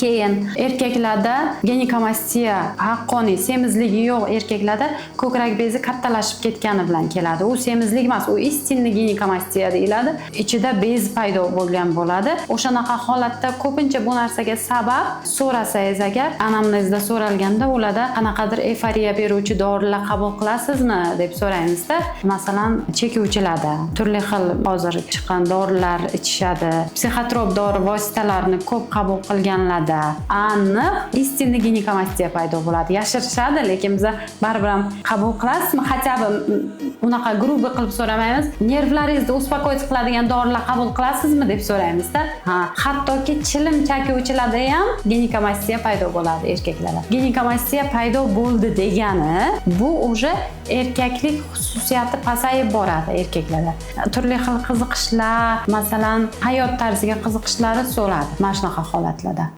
Keyin erkaklarda ginekamastiya haqqoniy semizligi yo'q erkaklarda ko'krak bezi kattalashib ketgani bilan keladi. U semizlik emas, u istinni ginekamastiya deyiladi. Ichida bez paydo bo'lgan bo'ladi. O'shanaqa holatda ko'pincha bu narsaga sabab so'rasangiz agar anamnezda so'ralganda ularda qanaqadir eforiya beruvchi dorilar qabul qilasizmi deb so'raymizda, masalan, chekuvchilarda turli xil hozir chiqqan dorilar ichishadi. Psixotrop dori vositalarini ko'p qabul qilganlarda aniq istinni ginekamastiya paydo bo'ladi. Yashirishadi, lekin biz baribir ham qabul qilasizmi? Хотя бы unaqa grubi qilib so'ramaymiz. Nervlaringizni uspokoyit qiladigan dorilar qabul qilasizmi deb so'raymizda. Hattoki chilim chakuvchilarda ham ginekamastiya paydo bo'ladi erkaklarda. Ginekamastiya paydo bo'ldi degani bu уже erkaklik xususiyati pasayib boradi erkaklarda. Turli xil qiziqishlar, masalan, hayot tarziga qiziqishlari so'radi mana shunaqa holatlarda.